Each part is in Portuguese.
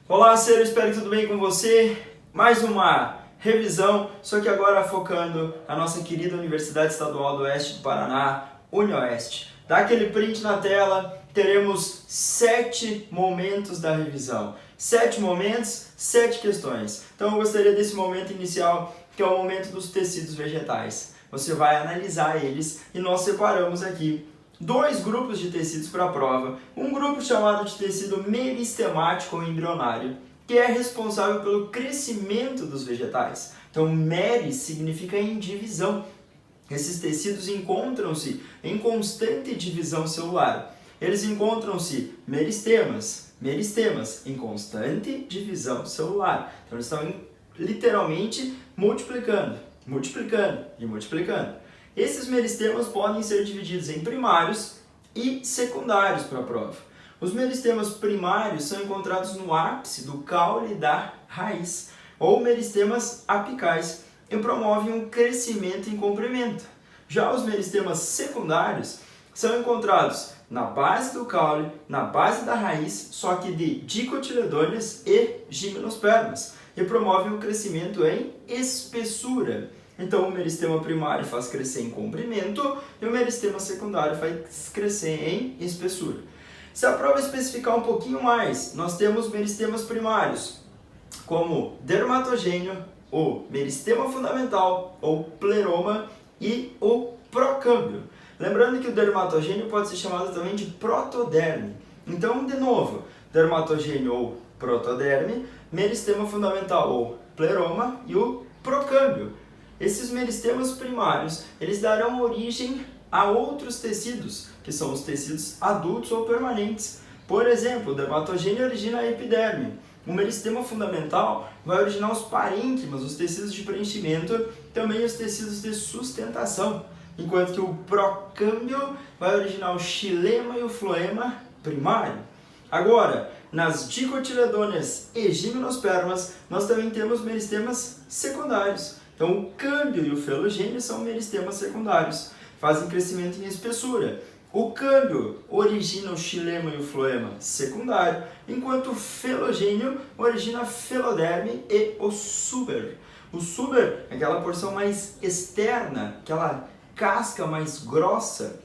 Olá, Ciro, espero que tudo bem com você. Mais uma revisão, só que agora focando a nossa querida Universidade Estadual do Oeste do Paraná, UniOeste. Dá aquele print na tela, teremos 7 momentos da revisão. 7 momentos, 7 questões. Então eu gostaria desse momento inicial, que é o momento dos tecidos vegetais. Você vai analisar eles e nós separamos aqui 2 grupos de tecidos para a prova. Um grupo chamado de tecido meristemático ou embrionário, que é responsável pelo crescimento dos vegetais. Então, meris significa em divisão. Esses tecidos encontram-se em constante divisão celular. Eles encontram-se meristemas em constante divisão celular. Então, eles estão literalmente multiplicando e multiplicando. Esses meristemas podem ser divididos em primários e secundários para a prova. Os meristemas primários são encontrados no ápice do caule da raiz, ou meristemas apicais, e promovem um crescimento em comprimento. Já os meristemas secundários são encontrados na base do caule, na base da raiz, só que de dicotiledôneas e gimnospermas, e promovem o crescimento em espessura. Então, o meristema primário faz crescer em comprimento e o meristema secundário faz crescer em espessura. Se a prova especificar um pouquinho mais, nós temos meristemas primários, como dermatogênio, o meristema fundamental, ou pleroma, e o procâmbio. Lembrando que o dermatogênio pode ser chamado também de protoderme. Então, de novo, dermatogênio ou protoderme, meristema fundamental ou pleroma e o procâmbio. Esses meristemas primários, eles darão origem a outros tecidos, que são os tecidos adultos ou permanentes. Por exemplo, o dermatogênio origina a epiderme. O meristema fundamental vai originar os parênquimas, os tecidos de preenchimento, também os tecidos de sustentação, enquanto que o procâmbio vai originar o xilema e o floema primário. Agora, nas dicotiledôneas e gimnospermas, nós também temos meristemas secundários. Então, o câmbio e o felogênio são meristemas secundários, fazem crescimento em espessura. O câmbio origina o xilema e o floema secundário, enquanto o felogênio origina a feloderme e o suber. O suber é aquela porção mais externa, aquela casca mais grossa,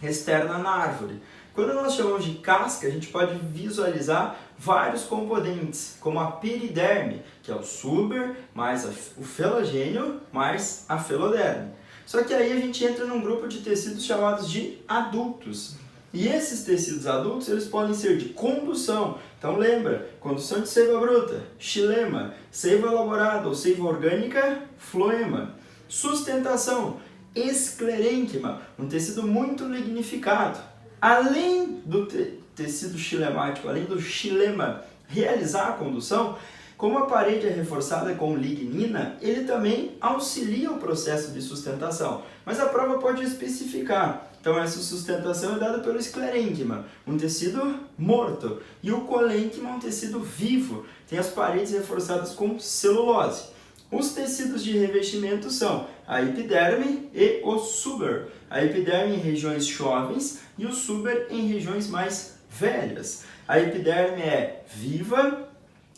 externa na árvore. Quando nós chamamos de casca, a gente pode visualizar vários componentes, como a periderme, que é o suber, mais o felogênio, mais a feloderme. Só que aí a gente entra num grupo de tecidos chamados de adultos. E esses tecidos adultos, eles podem ser de condução. Então lembra, condução de seiva bruta, xilema, seiva elaborada ou seiva orgânica, floema. Sustentação, esclerênquima, um tecido muito lignificado. Além do tecido xilemático, além do xilema realizar a condução, como a parede é reforçada com lignina, ele também auxilia o processo de sustentação. Mas a prova pode especificar. Então essa sustentação é dada pelo esclerênquima, um tecido morto, e o colênquima, um tecido vivo, tem as paredes reforçadas com celulose. Os tecidos de revestimento são a epiderme e o suber. A epiderme em regiões jovens e o suber em regiões mais velhas. A epiderme é viva,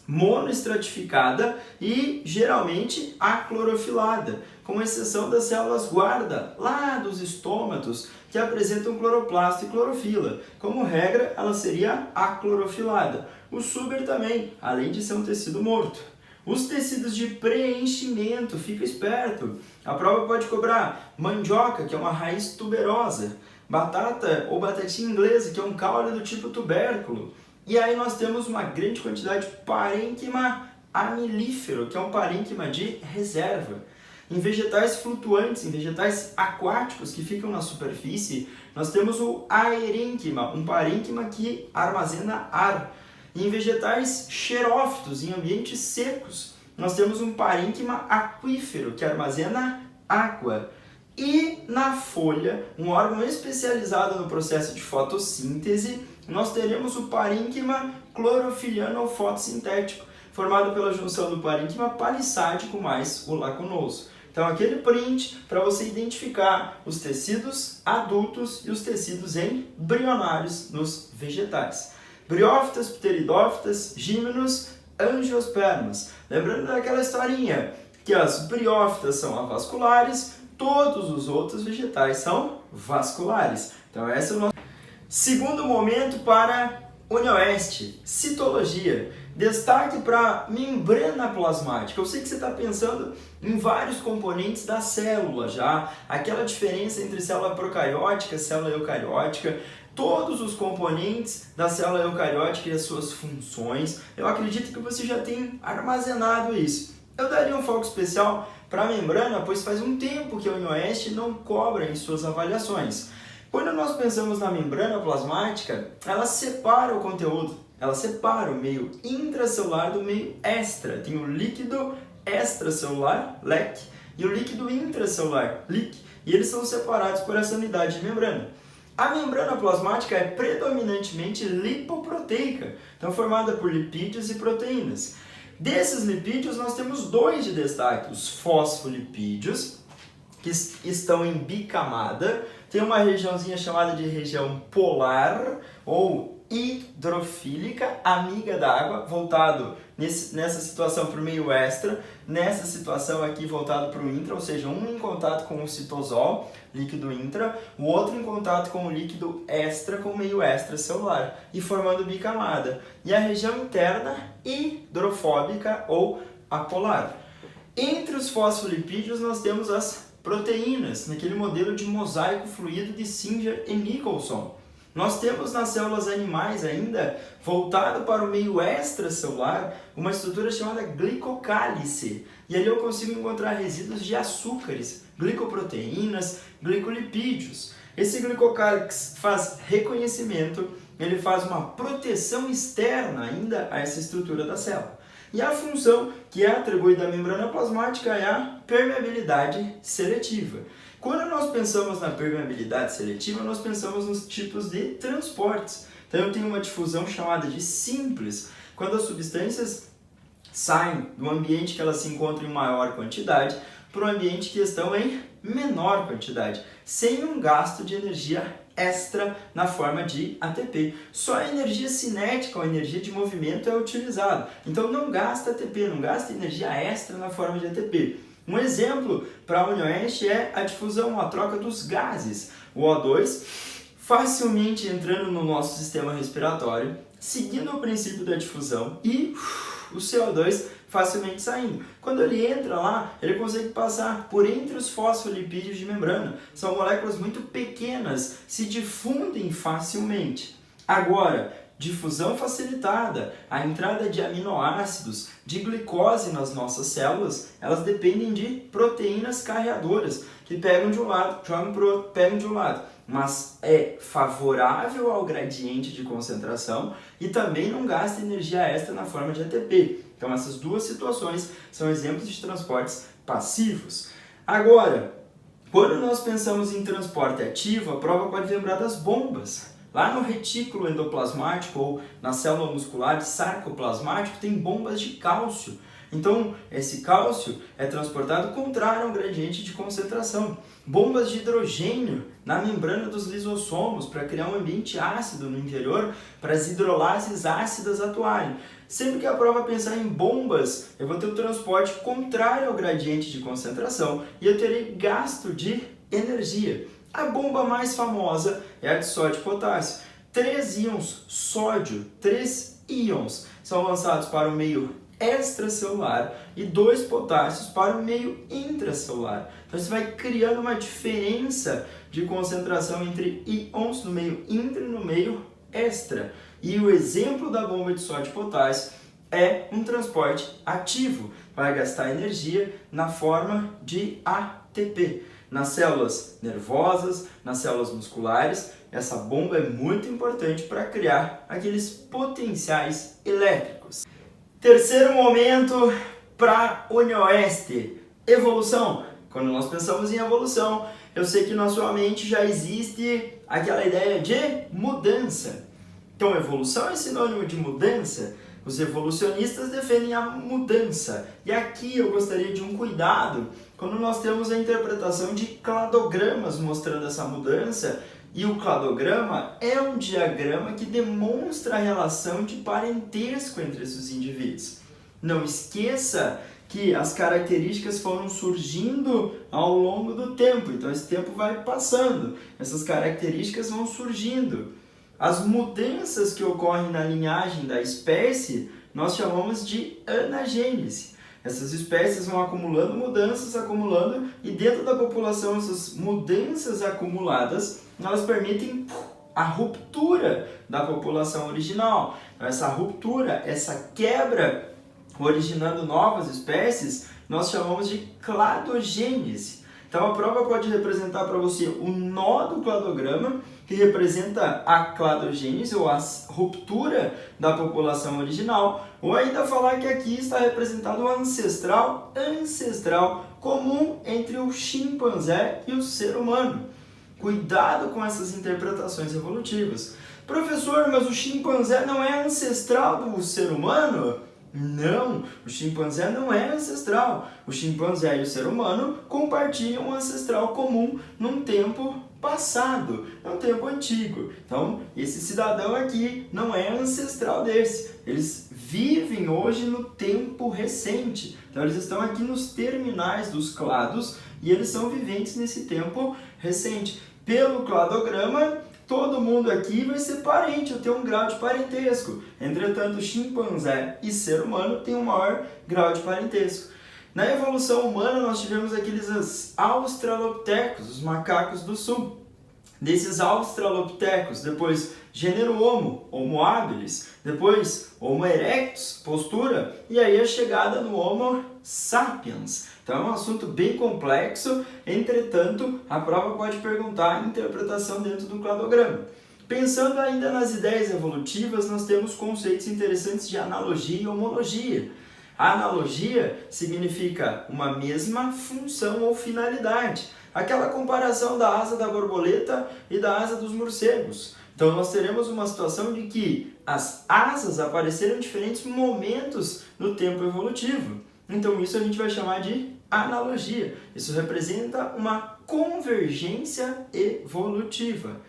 monoestratificada e geralmente aclorofilada, com exceção das células guarda lá dos estômatos que apresentam cloroplasto e clorofila. Como regra, ela seria aclorofilada. O suber também, além de ser um tecido morto. Os tecidos de preenchimento, fica esperto. A prova pode cobrar mandioca, que é uma raiz tuberosa, batata ou batatinha inglesa, que é um caule do tipo tubérculo. E aí nós temos uma grande quantidade de parênquima amilífero, que é um parênquima de reserva. Em vegetais flutuantes, em vegetais aquáticos que ficam na superfície, nós temos o aerênquima, um parênquima que armazena ar. Em vegetais xerófitos, em ambientes secos, nós temos um parênquima aquífero, que armazena água. E na folha, um órgão especializado no processo de fotossíntese, nós teremos o parênquima clorofiliano ou fotossintético, formado pela junção do parênquima palissádico mais o lacunoso. Então, aquele print para você identificar os tecidos adultos e os tecidos embrionários nos vegetais. Briófitas, pteridófitas, gímenos angiospermas. Lembrando daquela historinha que as briófitas são avasculares, todos os outros vegetais são vasculares. Então esse é o nosso segundo momento para UniOeste, citologia. Destaque para membrana plasmática. Eu sei que você está pensando em vários componentes da célula já, aquela diferença entre célula procariótica e célula eucariótica, todos os componentes da célula eucariótica e as suas funções. Eu acredito que você já tem armazenado isso. Eu daria um foco especial para a membrana, pois faz um tempo que a UniOeste não cobra em suas avaliações. Quando nós pensamos na membrana plasmática, ela separa o conteúdo, ela separa o meio intracelular do meio extra. Tem o líquido extracelular, LEC, e o líquido intracelular, LIC, e eles são separados por essa unidade de membrana. A membrana plasmática é predominantemente lipoproteica, então formada por lipídios e proteínas. Desses lipídios nós temos dois de destaque, os fosfolipídios, que estão em bicamada, tem uma regiãozinha chamada de região polar ou hidrofílica, amiga da água, voltado nessa situação para o meio extra, nessa situação aqui voltado para o intra, ou seja, um em contato com o citosol, líquido intra, o outro em contato com o líquido extra, com o meio extracelular, e formando bicamada. E a região interna, hidrofóbica ou apolar. Entre os fosfolipídios nós temos as proteínas, naquele modelo de mosaico fluido de Singer e Nicholson. Nós temos nas células animais ainda, voltado para o meio extracelular, uma estrutura chamada glicocálice. E ali eu consigo encontrar resíduos de açúcares, glicoproteínas, glicolipídios. Esse glicocálice faz reconhecimento, ele faz uma proteção externa ainda a essa estrutura da célula. E a função que é atribuída à membrana plasmática é a permeabilidade seletiva. Quando nós pensamos na permeabilidade seletiva, nós pensamos nos tipos de transportes. Então eu tenho uma difusão chamada de simples, quando as substâncias saem do ambiente que elas se encontram em maior quantidade para o ambiente que estão em menor quantidade, sem um gasto de energia extra na forma de ATP. Só a energia cinética ou energia de movimento é utilizada. Então não gasta ATP, não gasta energia extra na forma de ATP. Um exemplo para a UniOeste é a difusão, a troca dos gases. O O2 facilmente entrando no nosso sistema respiratório, seguindo o princípio da difusão, e o CO2 facilmente saindo. Quando ele entra lá, ele consegue passar por entre os fosfolipídios de membrana. São moléculas muito pequenas, se difundem facilmente. Agora, difusão facilitada, a entrada de aminoácidos, de glicose nas nossas células, elas dependem de proteínas carreadoras, que pegam de um lado, pegam de um lado. Mas é favorável ao gradiente de concentração e também não gasta energia extra na forma de ATP. Então essas duas situações são exemplos de transportes passivos. Agora, quando nós pensamos em transporte ativo, a prova pode lembrar das bombas. Lá no retículo endoplasmático ou na célula muscular sarcoplasmático tem bombas de cálcio. Então, esse cálcio é transportado contrário ao gradiente de concentração. Bombas de hidrogênio na membrana dos lisossomos para criar um ambiente ácido no interior para as hidrolases ácidas atuarem. Sempre que a prova pensar em bombas, eu vou ter o transporte contrário ao gradiente de concentração e eu terei gasto de energia. A bomba mais famosa é a de sódio e potássio. 3 íons sódio, 3 íons são lançados para o meio extracelular e 2 potássios para o meio intracelular. Então você vai criando uma diferença de concentração entre íons no meio intra e no meio extra. E o exemplo da bomba de sódio e potássio é um transporte ativo. Vai gastar energia na forma de ATP. Nas células nervosas, nas células musculares, essa bomba é muito importante para criar aqueles potenciais elétricos. Terceiro momento para UniOeste, evolução. Quando nós pensamos em evolução, eu sei que na sua mente já existe aquela ideia de mudança. Então, evolução é sinônimo de mudança. Os evolucionistas defendem a mudança. E aqui eu gostaria de um cuidado quando nós temos a interpretação de cladogramas mostrando essa mudança. E o cladograma é um diagrama que demonstra a relação de parentesco entre esses indivíduos. Não esqueça que as características foram surgindo ao longo do tempo, então esse tempo vai passando, essas características vão surgindo. As mudanças que ocorrem na linhagem da espécie nós chamamos de anagênese. Essas espécies vão acumulando mudanças, acumulando, e dentro da população essas mudanças acumuladas, elas permitem a ruptura da população original. Então, essa ruptura, essa quebra, originando novas espécies, nós chamamos de cladogênese. Então a prova pode representar para você o nó do cladograma, que representa a cladogênese ou a ruptura da população original, ou ainda falar que aqui está representado o ancestral comum entre o chimpanzé e o ser humano. Cuidado com essas interpretações evolutivas. Professor, mas o chimpanzé não é ancestral do ser humano? Não, o chimpanzé não é ancestral. O chimpanzé e o ser humano compartilham um ancestral comum num tempo passado, num tempo antigo. Então, esse cidadão aqui não é ancestral desse. Eles vivem hoje no tempo recente. Então, eles estão aqui nos terminais dos clados e eles são viventes nesse tempo recente. Pelo cladograma, todo mundo aqui vai ser parente, ou ter um grau de parentesco. Entretanto, chimpanzé e ser humano têm um maior grau de parentesco. Na evolução humana, nós tivemos aqueles australopithecus, os macacos do sul. Desses australopithecus, depois gênero Homo, Homo habilis, depois Homo erectus, postura, e aí a chegada no Homo sapiens. Então é um assunto bem complexo, entretanto, a prova pode perguntar a interpretação dentro do cladograma. Pensando ainda nas ideias evolutivas, nós temos conceitos interessantes de analogia e homologia. A analogia significa uma mesma função ou finalidade. Aquela comparação da asa da borboleta e da asa dos morcegos. Então nós teremos uma situação de que as asas apareceram em diferentes momentos no tempo evolutivo. Então isso a gente vai chamar de analogia. Isso representa uma convergência evolutiva.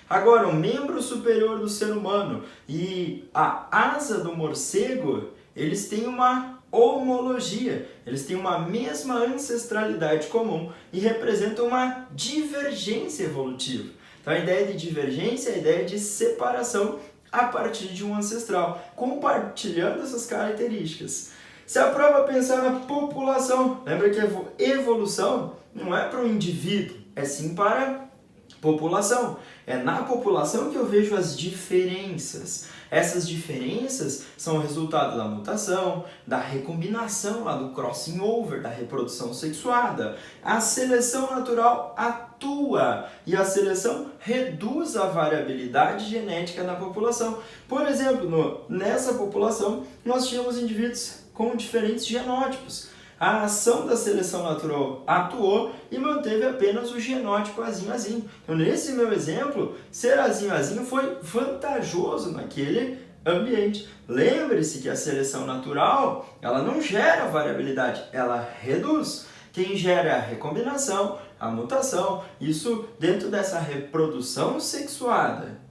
Agora, o membro superior do ser humano e a asa do morcego, eles têm uma homologia, eles têm uma mesma ancestralidade comum e representam uma divergência evolutiva. Então a ideia de divergência é a ideia de separação a partir de um ancestral, compartilhando essas características. Se a prova pensar na população, lembra que a evolução não é para o indivíduo, é sim para a população. É na população que eu vejo as diferenças. Essas diferenças são o resultado da mutação, da recombinação, lá do crossing over, da reprodução sexuada. A seleção natural atua e a seleção reduz a variabilidade genética na população. Por exemplo, nessa população nós tínhamos indivíduos com diferentes genótipos. A ação da seleção natural atuou e manteve apenas o genótipo azinho. Então, nesse meu exemplo, ser azinho foi vantajoso naquele ambiente. Lembre-se que a seleção natural, ela não gera variabilidade, ela reduz. Quem gera é a recombinação, a mutação, isso dentro dessa reprodução sexuada.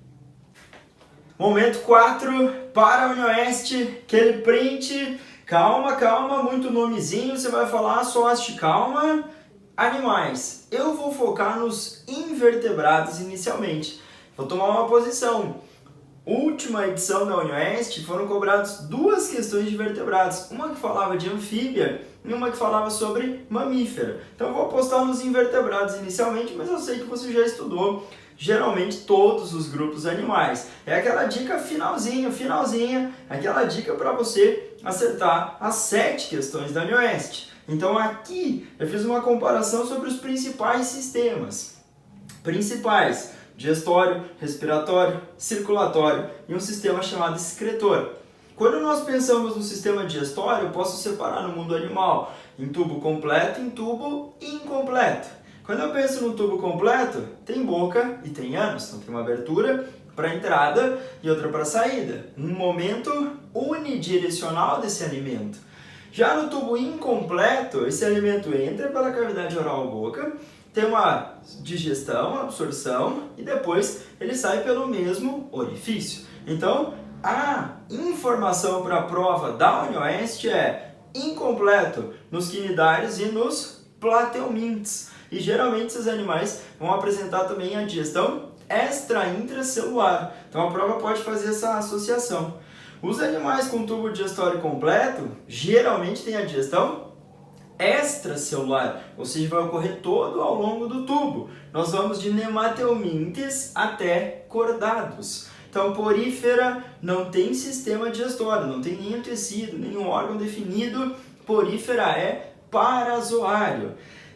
Momento 4, para a UniOeste, aquele print. Calma, muito nomezinho, você vai falar só calma. Animais, eu vou focar nos invertebrados inicialmente. Vou tomar uma posição. Última edição da UniOeste foram cobradas 2 questões de vertebrados. Uma que falava de anfíbia e uma que falava sobre mamífero. Então eu vou apostar nos invertebrados inicialmente, mas eu sei que você já estudou geralmente todos os grupos animais. É aquela dica finalzinha, aquela dica para você acertar as 7 questões da UniOeste. Então aqui eu fiz uma comparação sobre os principais sistemas. Digestório, respiratório, circulatório e um sistema chamado excretor. Quando nós pensamos no sistema digestório, eu posso separar no mundo animal em tubo completo e em tubo incompleto. Quando eu penso no tubo completo, tem boca e tem ânus, então tem uma abertura para entrada e outra para saída. Um momento unidirecional desse alimento. Já no tubo incompleto, esse alimento entra pela cavidade oral ou boca, tem uma digestão, absorção e depois ele sai pelo mesmo orifício. Então, A informação para a prova da UniOeste é incompleto nos quinidários e nos plateumintes. E geralmente esses animais vão apresentar também a digestão extra-intracelular. Então a prova pode fazer essa associação. Os animais com tubo digestório completo geralmente têm a digestão extracelular, ou seja, vai ocorrer todo ao longo do tubo. Nós vamos de nemateumintes até cordados. Então, porífera não tem sistema digestório, não tem nenhum tecido, nenhum órgão definido. Porífera é parazoário.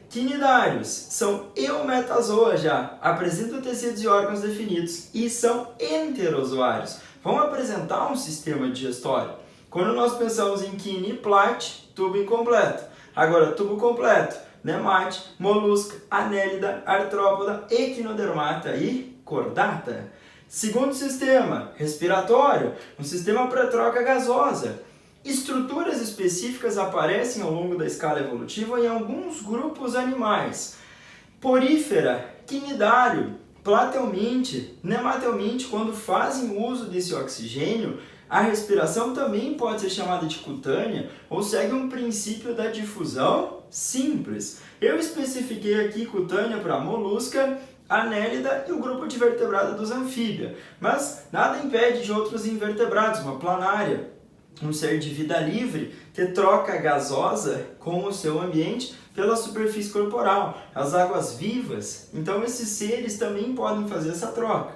Quinidários são eumetazoa já, apresentam tecidos e órgãos definidos e são enterozoários. Vão apresentar um sistema digestório. Quando nós pensamos em quini e plat, tubo incompleto. Agora, tubo completo, nemate, molusca, anélida, artrópoda, equinodermata e cordata. Segundo sistema, respiratório, um sistema para troca gasosa. Estruturas específicas aparecem ao longo da escala evolutiva em alguns grupos animais. Porífera, quinidário, plateuminte, nemateuminte, quando fazem uso desse oxigênio, a respiração também pode ser chamada de cutânea ou segue um princípio da difusão simples. Eu especifiquei aqui cutânea para molusca, anélida e o grupo de vertebrado dos anfíbios, mas nada impede de outros invertebrados, uma planária, um ser de vida livre, ter troca gasosa com o seu ambiente pela superfície corporal, as águas vivas. Então esses seres também podem fazer essa troca.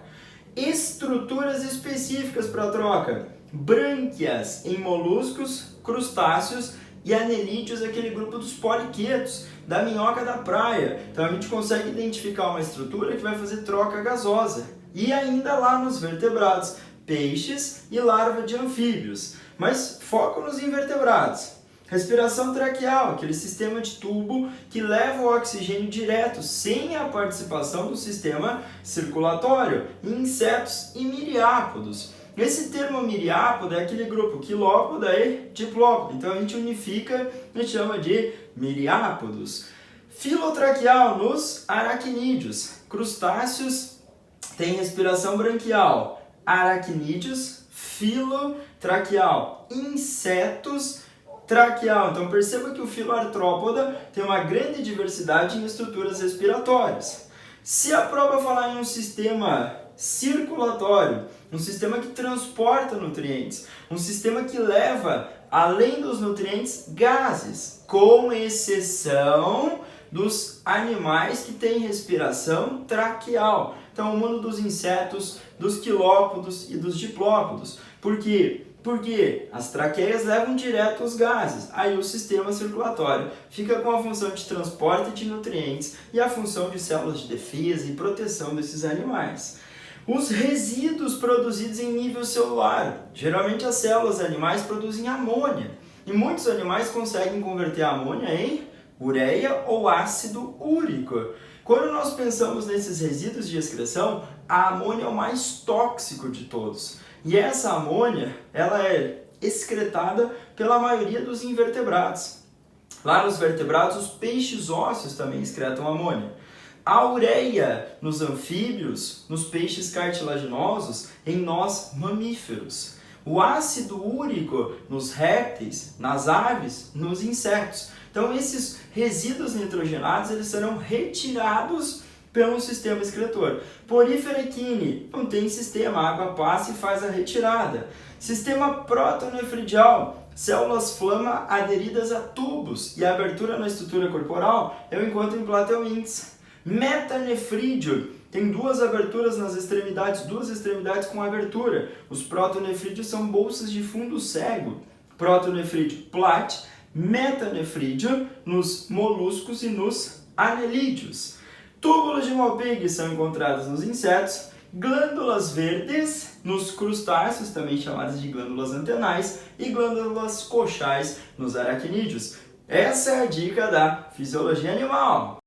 Estruturas específicas para a troca. Brânquias em moluscos, crustáceos e anelídeos, aquele grupo dos poliquetos, da minhoca da praia. Então a gente consegue identificar uma estrutura que vai fazer troca gasosa. E ainda lá nos vertebrados, peixes e larva de anfíbios. Mas foco nos invertebrados. Respiração traqueal, aquele sistema de tubo que leva o oxigênio direto, sem a participação do sistema circulatório, em insetos e miriápodos. Esse termo miriápodo é aquele grupo quilópoda e diplópoda, então a gente unifica e chama de miriápodos. Filotraqueal nos aracnídeos, crustáceos têm respiração branquial, aracnídeos, filotraqueal, insetos, traqueal. Então perceba que o filoartrópoda tem uma grande diversidade em estruturas respiratórias. Se a prova falar em um sistema circulatório, um sistema que transporta nutrientes, um sistema que leva, além dos nutrientes, gases, com exceção dos animais que têm respiração traqueal. Então, o mundo dos insetos, dos quilópodos e dos diplópodos. Por quê? Porque as traqueias levam direto os gases, aí o sistema circulatório fica com a função de transporte de nutrientes e a função de células de defesa e proteção desses animais. Os resíduos produzidos em nível celular, geralmente as células animais produzem amônia e muitos animais conseguem converter a amônia em ureia ou ácido úrico. Quando nós pensamos nesses resíduos de excreção, a amônia é o mais tóxico de todos. E essa amônia, ela é excretada pela maioria dos invertebrados. Lá nos vertebrados, os peixes ósseos também excretam amônia. A ureia nos anfíbios, nos peixes cartilaginosos, em nós mamíferos. O ácido úrico nos répteis, nas aves, nos insetos. Então esses resíduos nitrogenados eles serão retirados pelo sistema excretor. Porífera equine, não tem sistema, a água passa e faz a retirada. Sistema protonefridial, células flama aderidas a tubos e a abertura na estrutura corporal eu encontro em plateumintes. Metanefrídeo, tem duas aberturas nas extremidades, duas extremidades com abertura. Os protonefrídeos são bolsas de fundo cego. Protonefrídeo plat, metanefrídeo nos moluscos e nos anelídeos. Túbulos de Malpighi são encontrados nos insetos, glândulas verdes nos crustáceos, também chamadas de glândulas antenais, e glândulas coxais nos aracnídeos. Essa é a dica da fisiologia animal.